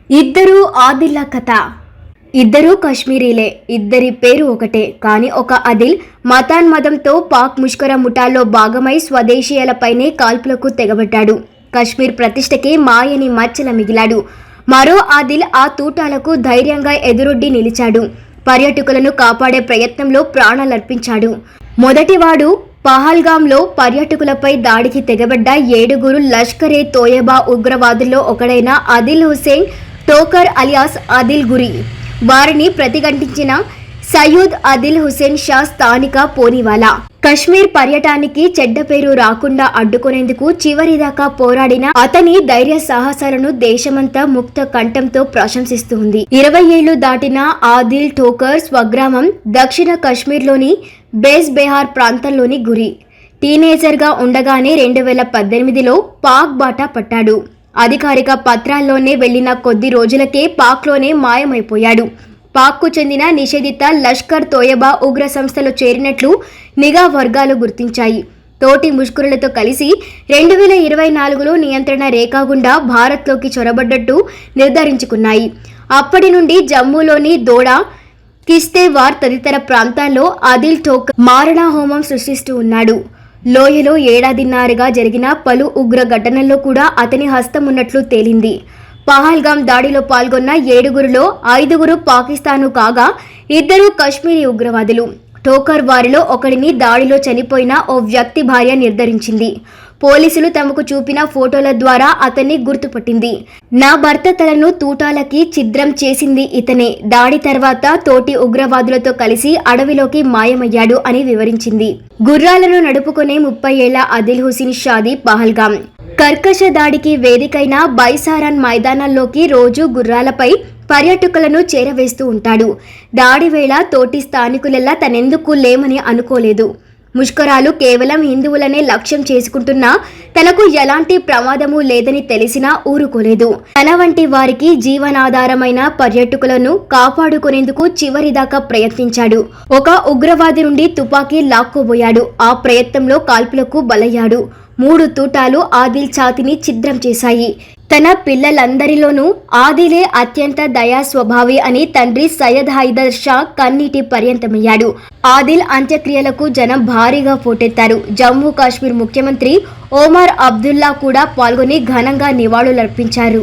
ఇద్దరు ఆదిల్ల కథ. ఇద్దరు కశ్మీరీలే, ఇద్దరి పేరు ఒకటే. కానీ ఒక ఆదిల్ మతాన్మదంతో పాక్ ముష్కర ముఠాలో భాగమై స్వదేశీయులపైనే కాల్పులకు తెగబడ్డాడు. కశ్మీర్ ప్రతిష్టకి మాయని మచ్చల మిగిలాడు. మరో ఆదిల్ ఆ తూటాలకు ధైర్యంగా ఎదురొడ్డి నిలిచాడు. పర్యాటకులను కాపాడే ప్రయత్నంలో ప్రాణాలర్పించాడు. మొదటివాడు పహల్గాంలో పర్యాటకులపై దాడికి తెగబడ్డ 7 లష్కరే తోయబా ఉగ్రవాదుల్లో ఒకడైన ఆదిల్ హుసేన్ టోకర్ అలియాస్ ఆదిల్ గురి. వారిని ప్రతిఘటించిన సయ్యద్ ఆదిల్ హుసేన్ షా స్థానిక పోనివాలా. కశ్మీర్ పర్యటనకి చెడ్డ పేరు రాకుండా అడ్డుకునేందుకు చివరిదాకా పోరాడిన అతని ధైర్య సాహసాలను దేశమంతా ముక్త కంఠంతో ప్రశంసిస్తుంది. 20 ఏళ్లు దాటిన ఆదిల్ టోకర్ స్వగ్రామం దక్షిణ కశ్మీర్లోని బేస్ బెహార్ ప్రాంతంలోని గురి. టీనేజర్గా ఉండగానే 2018లో పాక్ బాట పట్టాడు. అధికారిక పత్రాల్లోనే వెళ్లిన కొద్ది రోజులకే పాక్లోనే మాయమైపోయాడు. పాక్కు చెందిన నిషేధిత లష్కర్ తోయబా ఉగ్ర సంస్థలో చేరినట్లు నిఘా వర్గాలు గుర్తించాయి. తోటి ముష్కరులతో కలిసి 2024లో నియంత్రణ రేఖ గుండా భారత్లోకి చొరబడ్డట్టు నిర్ధారించుకున్నాయి. అప్పటి నుండి జమ్మూలోని దోడా, కిస్తేవార్ తదితర ప్రాంతాల్లో ఆదిల్ టోకర్ మారణ హోమం సృష్టిస్తూ ఉన్నాడు. లోయలో ఏడాదిన్నరగా జరిగిన పలు ఉగ్ర ఘటనల్లో కూడా అతని హస్తం ఉన్నట్లు తేలింది. పహల్గాం దాడిలో పాల్గొన్న 7గురిలో 5గురు పాకిస్తాను కాగా 2 కశ్మీరీ ఉగ్రవాదులు. టోకర్ వారిలో ఒకడిని దాడిలో చనిపోయిన ఓ వ్యక్తి భార్య నిర్ధారించింది. పోలీసులు తమకు చూపిన ఫోటోల ద్వారా అతన్ని గుర్తుపట్టింది. నా భర్త తలను తూటాలకి ఛిద్రం చేసింది ఇతనే. దాడి తర్వాత తోటి ఉగ్రవాదులతో కలిసి అడవిలోకి మాయమయ్యాడు అని వివరించింది. గుర్రాలను నడుపుకునే 30 ఏళ్ల ఆదిల్ హుసేన్ షాది పహల్గాం కర్కశ దాడికి వేదికైన బైసారాన్ మైదానాల్లోకి రోజు గుర్రాలపై పర్యాటకులను చేరవేస్తూ ఉంటాడు. దాడి వేళ తోటి స్థానికులెల్లా తనెందుకు లేమని అనుకోలేదు. ముష్కరాలు కేవలం హిందువులనే లక్ష్యం చేసుకుంటున్నా తనకు ఎలాంటి ప్రమాదము లేదని తెలిసినా ఊరుకోలేదు. తన వంటి వారికి జీవనాధారమైన పర్యాటకులను కాపాడుకునేందుకు చివరిదాకా ప్రయత్నించాడు. ఒక ఉగ్రవాది నుండి తుపాకీ లాక్కోబోయాడు. ఆ ప్రయత్నంలో కాల్పులకు బలయ్యాడు. 3 తూటాలు ఆదిల్ ఛాతీని ఛిద్రం చేశాయి. తన పిల్లలందరిలోనూ ఆదిలే అత్యంత దయా స్వభావి అని తండ్రి సయ్యద్ హైదర్ షా కన్నీటి పర్యంతమయ్యాడు. ఆదిల్ అంత్యక్రియలకు జనం భారీగా పోటెత్తారు. జమ్మూ కాశ్మీర్ ముఖ్యమంత్రి ఒమర్ అబ్దుల్లా కూడా పాల్గొని ఘనంగా నివాళులర్పించారు.